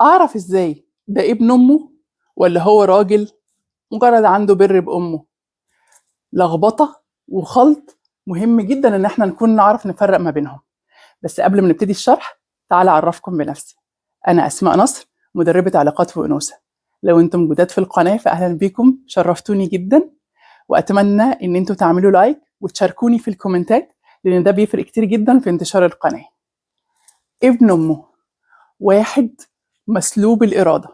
أعرف إزاي ده ابن أمه ولا هو راجل مجرد عنده بر بأمه؟ لخبطة وخلط مهم جدا إن احنا نكون نعرف نفرق ما بينهم. بس قبل ما نبتدي الشرح تعالى أعرفكم بنفسي. أنا أسماء نصر، مدربة علاقات وأنوثة. لو أنتم جداد في القناة فأهلا بيكم، شرفتوني جدا، وأتمنى إن أنتم تعملوا لايك وتشاركوني في الكومنتات لأن ده بيفرق كتير جدا في انتشار القناة. ابن أمه، واحد مسلوب الإرادة،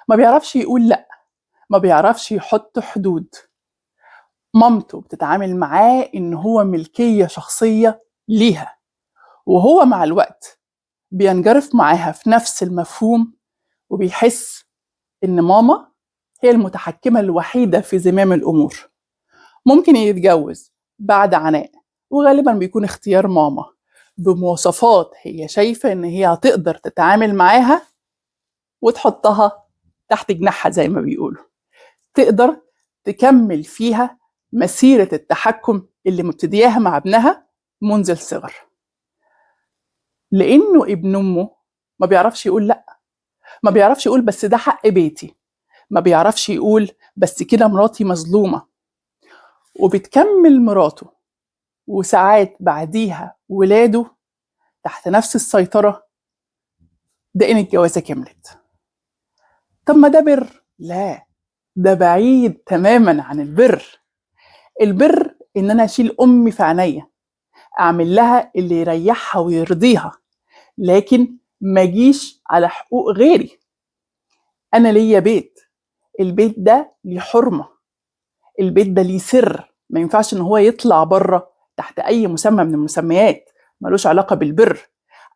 ما بيعرفش يقول لأ، ما بيعرفش يحط حدود. مامته بتتعامل معاه إن هو ملكية شخصية ليها، وهو مع الوقت بينجرف معاها في نفس المفهوم وبيحس إن ماما هي المتحكمة الوحيدة في زمام الأمور. ممكن يتجوز بعد عناء، وغالبا بيكون اختيار ماما بمواصفات هي شايفة إن هي هتقدر تتعامل معاها وتحطها تحت جناحها زي ما بيقولوا، تقدر تكمل فيها مسيرة التحكم اللي مبتدياها مع ابنها منذ الصغر. لأنه ابن أمه ما بيعرفش يقول لأ، ما بيعرفش يقول بس ده حق بيتي، ما بيعرفش يقول بس كده مراتي مظلومة، وبتكمل مراته وساعات بعديها ولاده تحت نفس السيطرة. ده إن الجوازة كملت. طب ما ده بر؟ لا، ده بعيد تماما عن البر. البر إن أنا أشيل أمي في عينيا، أعمل لها اللي يريحها ويرضيها، لكن ما جيش على حقوق غيري. أنا ليا بيت، البيت ده ليه حرمة، البيت ده ليه سر، ما ينفعش إن هو يطلع بره تحت أي مسمى من المسميات، ملوش علاقة بالبر.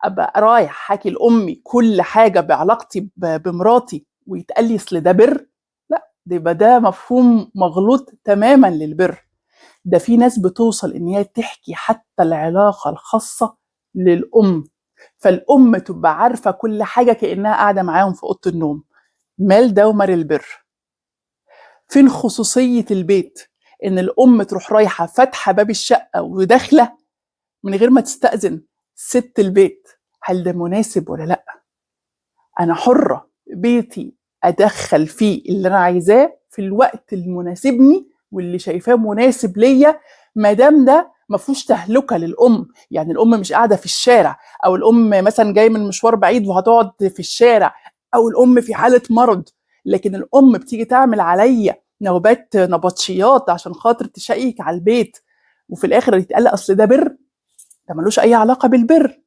أبقى رايح حاكي لأمي كل حاجة بعلاقتي بمراتي ويتقال لي أصل ده بر؟ لا، ده يبقى ده مفهوم مغلوط تماما للبر. ده في ناس بتوصل إن هي تحكي حتى العلاقة الخاصة للأم، فالأم تبقى عارفة كل حاجة كأنها قاعدة معاهم في أوضة النوم. مال ده ومال البر؟ فين خصوصية البيت؟ إن الأم تروح رايحة فاتحة باب الشقة وداخلة من غير ما تستأذن ست البيت. هل ده مناسب ولا لأ؟ أنا حرة، بيتي أدخل فيه اللي أنا عايزاه في الوقت المناسبني واللي شايفاه مناسب ليا، ما دام ده ما فيهوش تهلكة للأم. يعني الأم مش قاعدة في الشارع، أو الأم مثلا جاي من مشوار بعيد وهتقعد في الشارع، أو الأم في حالة مرض، لكن الأم بتيجي تعمل عليا نوبات نبطشيات عشان خاطر تشيك على البيت، وفي الآخر يتقال أصل ده بر؟ ده ملوش أي علاقة بالبر.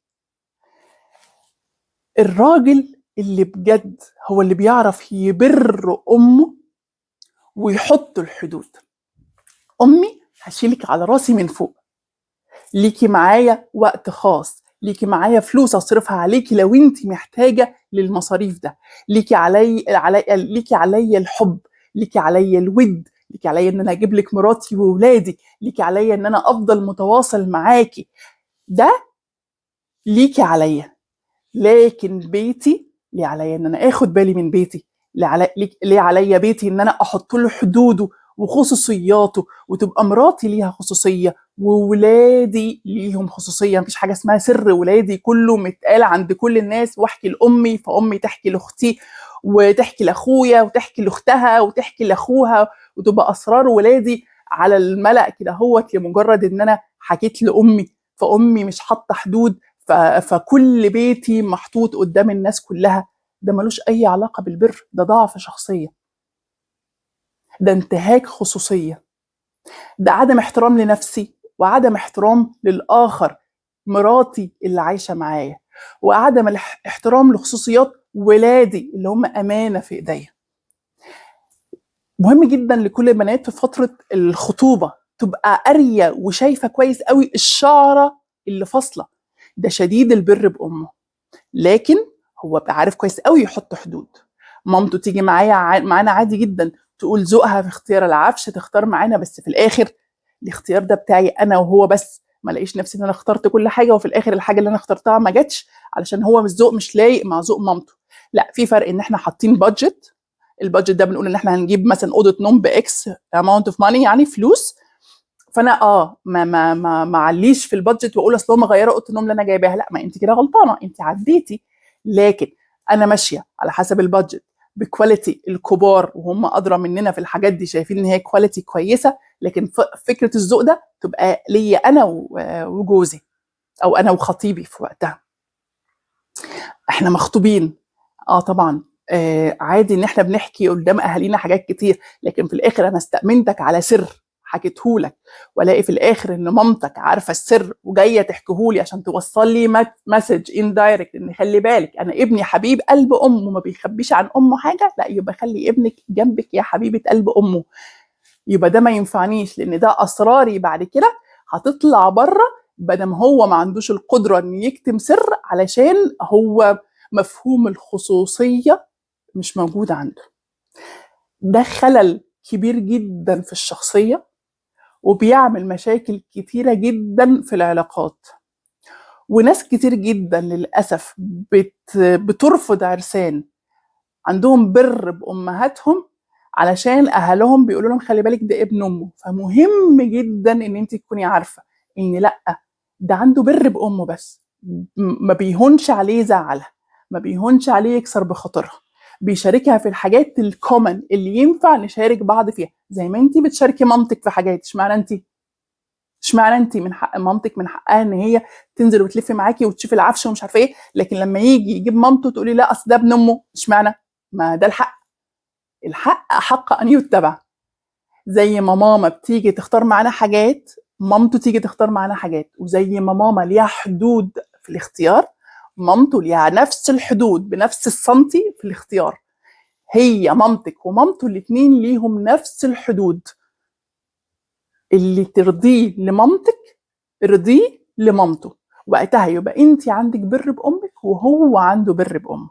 الراجل اللي بجد هو اللي بيعرف يبر أمه ويحط الحدود. أمي هشيلك على راسي من فوق، ليكي معايا وقت خاص، ليكي معايا فلوس أصرفها عليكي لو انت محتاجة للمصاريف ده، ليكي علي الحب، ليكي علي الود، ليكي علي ان انا اجيب لك مراتي وولادي، ليكي علي ان انا افضل متواصل معاكي، ده ليكي عليا. لكن بيتي ليه عليا ان انا اخد بالي من بيتي، ليه عليا بيتي ان انا احط له حدوده وخصوصياته، وتبقى مراتي ليها خصوصيه وولادي ليهم خصوصيه. مفيش حاجه اسمها سر ولادي كله متقال عند كل الناس، واحكي لامي فامي تحكي لاختي وتحكي لاخويا وتحكي لاختها وتحكي لاخوها، وتبقى اسرار ولادي على الملأ كده هوت لمجرد ان انا حكيت لامي، فامي مش حاطه حدود، فكل بيتي محطوط قدام الناس كلها. ده ملوش أي علاقة بالبر، ده ضعف شخصية، ده انتهاك خصوصية، ده عدم احترام لنفسي وعدم احترام للآخر، مراتي اللي عايشة معايا، وعدم الاحترام لخصوصيات ولادي اللي هم أمانة في إيديا. مهم جدا لكل البنات في فترة الخطوبة تبقى قارية وشايفة كويس قوي الشعرة اللي فاصلة. ده شديد البر بأمه، لكن هو بقى عارف كويس قوي يحط حدود. مامته تيجي معانا عادي جدا، تقول ذوقها في اختيار العفش، تختار معانا، بس في الاخر الاختيار ده بتاعي انا وهو بس، ما لاقيش نفسي ان انا اخترت كل حاجه وفي الاخر الحاجه اللي انا اخترتها ما جاتش علشان هو مش ذوق مش لايق مع ذوق مامته. لا، في فرق ان احنا حاطين بادجت. البادجت ده بنقول ان احنا هنجيب مثلا اوضه نوم باكس اماونت اوف ماني، يعني فلوس، فانا ما عليش في البادجت واقول اصل هم غيروا اوضه النوم اللي انا جايباها. لا، ما انت كده غلطانه، انت عديتي. لكن انا ماشيه على حسب البادجت بكواليتي الكبار وهم ادرى مننا في الحاجات دي، شايفين ان هي كواليتي كويسه، لكن فكره الذوق ده تبقى ليا انا وجوزي او انا وخطيبي في وقتها. احنا مخطوبين، طبعا عادي ان احنا بنحكي قدام اهالينا حاجات كتير، لكن في الاخر انا استأمنتك على سر حكيتهولك، والاقي في الاخر ان مامتك عارفه السر وجايه تحكيهولي عشان توصل لي مسج اندايركت ان خلي بالك انا ابني حبيب قلب امه ما بيخبيش عن امه حاجه، لا يبقى خلي ابنك جنبك يا حبيبه قلب امه. يبقى ده ما ينفعنيش، لان ده اسراري بعد كده هتطلع بره، بدل ما هو ما عندوش القدره ان يكتم سر علشان هو مفهوم الخصوصيه مش موجود عنده. ده خلل كبير جدا في الشخصيه وبيعمل مشاكل كتيره جدا في العلاقات. وناس كتير جدا للاسف بترفض عرسان عندهم بر بامهاتهم علشان اهلهم بيقولوا لهم خلي بالك ده ابن امه. فمهم جدا ان انت تكوني عارفه ان لا، ده عنده بر بامه بس، ما بيهونش عليه زعلها، ما بيهونش عليه يكسر بخاطرها، بيشاركها في الحاجات الكومن اللي ينفع نشارك بعض فيها، زي ما انت بتشاركي مامتك في حاجات. اشمعنى انت من حق مامتك من حقها ان هي تنزل وتلف معاكي وتشوف العفش ومش عارفه ايه، لكن لما يجي يجيب مامته تقولي لا اصل ده ابن امه؟ اشمعنى؟ ما ده الحق حق ان يتبع. زي ما ماما بتيجي تختار معانا حاجات مامته تيجي تختار معانا حاجات، وزي ما ماما ليها حدود في الاختيار مامته ليها نفس الحدود بنفس السنتي في الاختيار. هي مامتك ومامته الاتنين ليهم نفس الحدود، اللي ترضيه لمامتك ارضيه لمامته، وقتها يبقى انت عندك بر بامك وهو عنده بر بامه.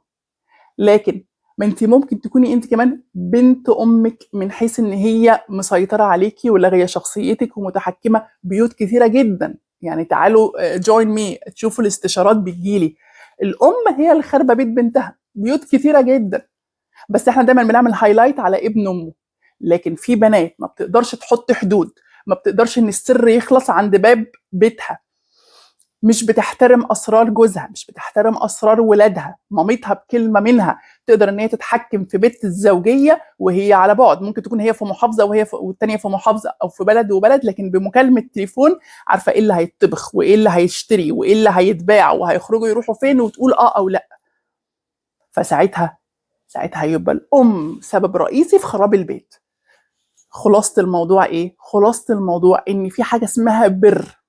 لكن ما انت ممكن تكوني انت كمان بنت امك من حيث ان هي مسيطره عليكي ولاغيه شخصيتك ومتحكمه. بيوت كثيره جدا، يعني تعالوا جوين مي تشوفوا الاستشارات بتجيلي، الام هي اللي خاربه بيت بنتها. بيوت كثيره جدا، بس احنا دايما بنعمل هايلايت على ابن امه. لكن في بنات ما بتقدرش تحط حدود، ما بتقدرش ان السر يخلص عند باب بيتها، مش بتحترم اسرار جوزها، مش بتحترم اسرار ولادها. مامتها بكلمه منها تقدر ان هي تتحكم في بيت الزوجيه وهي على بعد، ممكن تكون هي في محافظه والتانيه في محافظه، او في بلد وبلد، لكن بمكالمه تليفون عارفه ايه اللي هيتطبخ وايه اللي هيشتري وايه اللي هيتباع وهيخرجوا يروحوا فين، وتقول او لا. فساعتها يبقى الام سبب رئيسي في خراب البيت. خلاصه الموضوع ايه؟ خلاصه الموضوع ان في حاجه اسمها بر.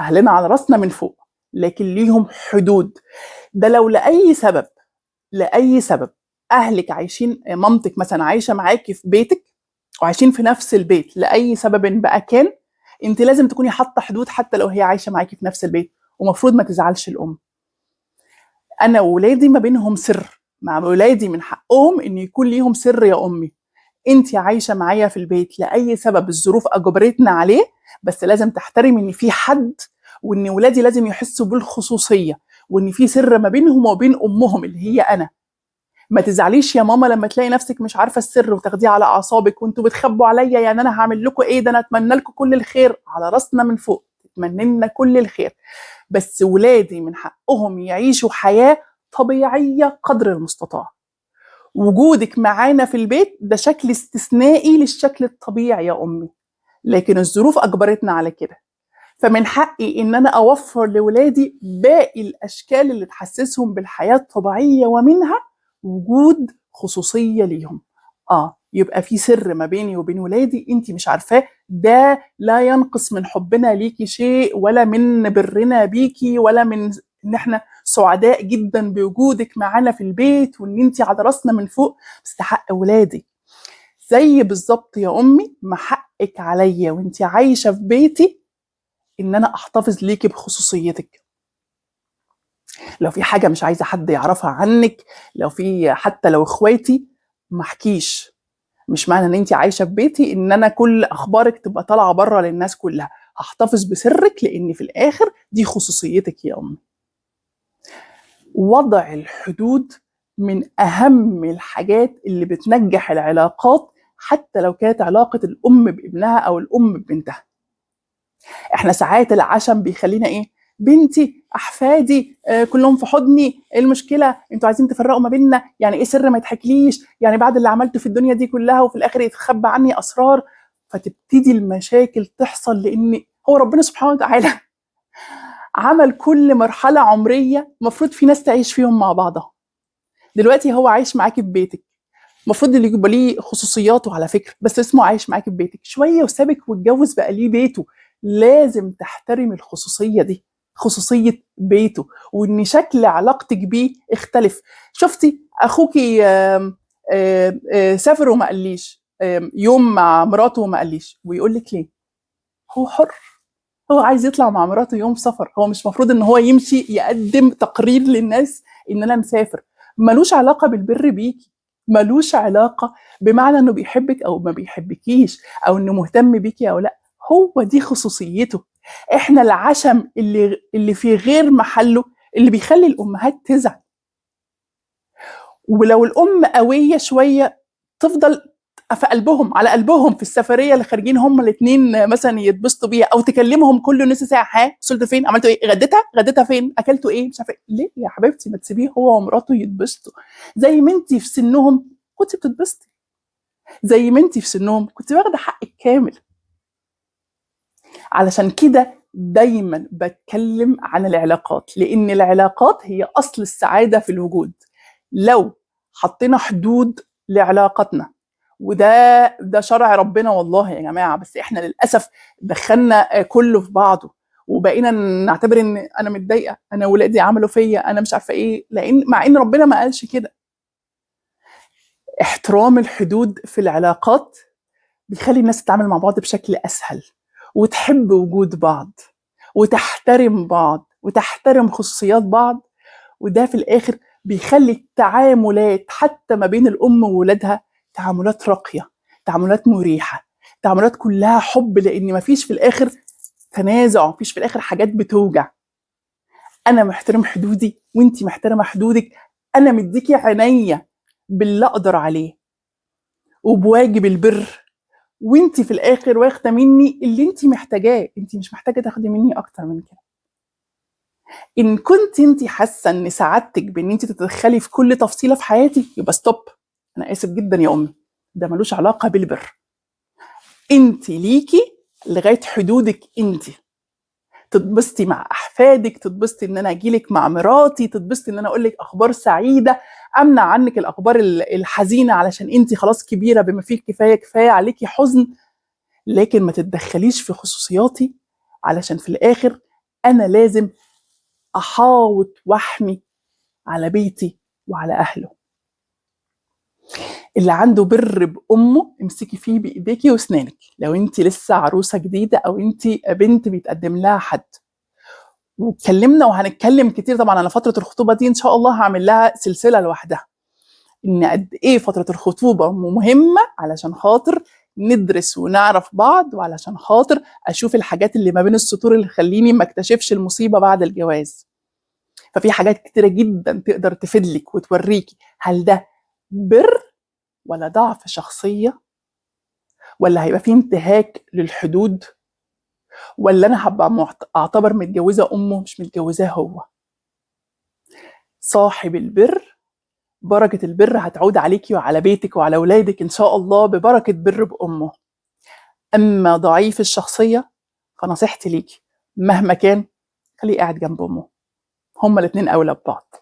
اهلنا على راسنا من فوق، لكن ليهم حدود. ده لو لاي سبب اهلك عايشين، مامتك مثلا عايشه معاكي في بيتك وعايشين في نفس البيت لاي سبب بقى كان، انت لازم تكوني حاطه حدود حتى لو هي عايشه معاكي في نفس البيت، ومفروض ما تزعلش الام. انا وولادي ما بينهم سر، مع ولادي من حقهم ان يكون ليهم سر. يا امي انت عايشه معايا في البيت لاي سبب الظروف اجبرتنا عليه، بس لازم تحترمي ان في حد، وان ولادي لازم يحسوا بالخصوصيه، وان في سر ما بينهم وبين امهم اللي هي انا. ما تزعليش يا ماما لما تلاقي نفسك مش عارفه السر وتاخديه على اعصابك وانتوا بتخبوا عليا، يعني انا هعمل لكم ايه؟ ده انا اتمنى لكم كل الخير، على راسنا من فوق اتمنى لنا كل الخير، بس ولادي من حقهم يعيشوا حياه طبيعيه قدر المستطاع. وجودك معانا في البيت ده شكل استثنائي للشكل الطبيعي يا امي، لكن الظروف اجبرتنا على كده. فمن حقي ان انا اوفر لولادي باقي الاشكال اللي تحسسهم بالحياه الطبيعيه، ومنها وجود خصوصيه ليهم. يبقى في سر ما بيني وبين ولادي انت مش عارفاه، ده لا ينقص من حبنا ليكي شيء، ولا من برنا بيكي، ولا من ان احنا سعداء جدا بوجودك معانا في البيت وان انت على راسنا من فوق، بس ده حق ولادي. زي بالظبط يا امي ما حقك عليا وانت عايشه في بيتي ان انا احتفظ ليكي بخصوصيتك. لو في حاجه مش عايزه حد يعرفها عنك، لو في حتى لو اخواتي ما احكيش، مش معنى ان انت عايشه في بيتي ان انا كل اخبارك تبقى طالعه بره للناس كلها. هحتفظ بسرك لان في الاخر دي خصوصيتك يا امي. وضع الحدود من اهم الحاجات اللي بتنجح العلاقات، حتى لو كانت علاقه الام بابنها او الام ببنتها. احنا ساعات العشم بيخلينا ايه؟ بنتي، احفادي، كلهم في حضني، ايه المشكله؟ انتوا عايزين تفرقوا ما بيننا؟ يعني ايه سر ما يتحكيليش؟ يعني بعد اللي عملته في الدنيا دي كلها وفي الاخر يتخبى عني اسرار؟ فتبتدي المشاكل تحصل، لان هو ربنا سبحانه وتعالى عمل كل مرحله عمريه المفروض في ناس تعيش فيهم مع بعضها. دلوقتي هو عايش معاكي في بيتك، المفروض اللي يبقى ليه خصوصياته على فكره، بس اسمه عايش معاكي في بيتك. شويه وسابك واتجوز بقى ليه بيته، لازم تحترم الخصوصيه دي، خصوصيه بيته، وان شكل علاقتك بيه اختلف. شفتي اخوكي سافر وما قاليش، يوم مع مراته وما قاليش، ويقول لك ليه؟ هو حر، هو عايز يطلع مع مراته يوم سفر، هو مش مفروض ان هو يمشي يقدم تقرير للناس ان انا مسافر؟ ملوش علاقه بالبر بيكي، ملوش علاقه بمعنى انه بيحبك او ما بيحبكيش، او انه مهتم بيكي او لا. هو دي خصوصيته. احنا العشم اللي في غير محله اللي بيخلي الامهات تزعل. ولو الام قويه شويه تفضل في قلبهم، على قلبهم في السفريه اللي خارجين هم الاثنين مثلا يتبسطوا بيها، او تكلمهم كل نص ساعه: ها وصلت فين؟ عملتوا ايه؟ غديتها فين؟ اكلتوا ايه؟ مش عارفه إيه. ليه يا حبيبتي ما تسيبيه هو ومراته يتبسطوا؟ زي ما انت في سنهم كنت بتتبسطي، زي ما انت في سنهم كنت واخده حقك كامل. علشان كده دايما بتكلم عن العلاقات، لان العلاقات هي اصل السعاده في الوجود. لو حطينا حدود لعلاقتنا، وده شرع ربنا والله يا جماعه، بس احنا للاسف دخلنا كله في بعضه، وبقينا نعتبر ان انا متضايقه، انا ولادي عملوا فيا، انا مش عارفه ايه، لان مع ان ربنا ما قالش كده. احترام الحدود في العلاقات بيخلي الناس تتعامل مع بعض بشكل اسهل، وتحب وجود بعض، وتحترم بعض، وتحترم خصوصيات بعض. وده في الاخر بيخلي التعاملات حتى ما بين الام وولادها تعاملات راقيه، تعاملات مريحه، تعاملات كلها حب، لان مفيش في الاخر تنازع، مفيش في الاخر حاجات بتوجع. انا محترم حدودي وانتي محترمه حدودك، انا مديكي عينيا باللي اقدر عليه وبواجب البر، وانتي في الاخر واخده مني اللي انتي محتاجاه، انتي مش محتاجه تاخدي مني اكتر من كده. ان كنت انتي حاسه ان سعادتك بان انتي تتدخلي في كل تفصيله في حياتي، يبقى ستوب. انا اسف جدا يا امي، ده ملوش علاقه بالبر. انتي ليكي لغايه حدودك، انتي تتبسطي مع احفادك، تتبسطي ان انا اجيلك مع مراتي، تتبسطي ان انا اقول لك اخبار سعيده، امنع عنك الاخبار الحزينه علشان انتي خلاص كبيره بما فيه الكفايه، كفايه عليكي حزن. لكن ما تتدخليش في خصوصياتي، علشان في الاخر انا لازم احاوط واحمي على بيتي وعلى اهله. اللي عنده بر بامه امسكي فيه بايديكي واسنانك، لو انت لسه عروسه جديده او انت بنت بيتقدم لها حد. واتكلمنا وهنتكلم كتير طبعا على فتره الخطوبه دي، ان شاء الله هعمل لها سلسله لوحدها، ان قد ايه فتره الخطوبه مهمه علشان خاطر ندرس ونعرف بعض، وعلشان خاطر اشوف الحاجات اللي ما بين السطور اللي تخليني ما اكتشفش المصيبه بعد الجواز. ففي حاجات كتيره جدا تقدر تفيدلك وتوريكي هل ده بر ولا ضعف شخصيه، ولا هيبقى فيه انتهاك للحدود، ولا انا هبقى اعتبر متجوزه امه مش متجوزاه هو. صاحب البر بركة البر هتعود عليكي وعلى بيتك وعلى أولادك إن شاء الله ببركة بر بأمه. أما ضعيف الشخصية فنصيحتي ليكي مهما كان خليه قاعد جنب أمه، هما الاتنين أولى ببعض.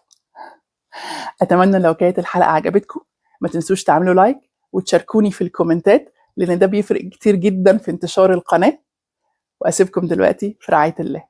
أتمنى لو كانت الحلقة عجبتكم ما تنسوش تعملوا لايك وتشاركوني في الكومنتات، لأن ده بيفرق كتير جدا في انتشار القناة. وأسيبكم دلوقتي في رعاية الله.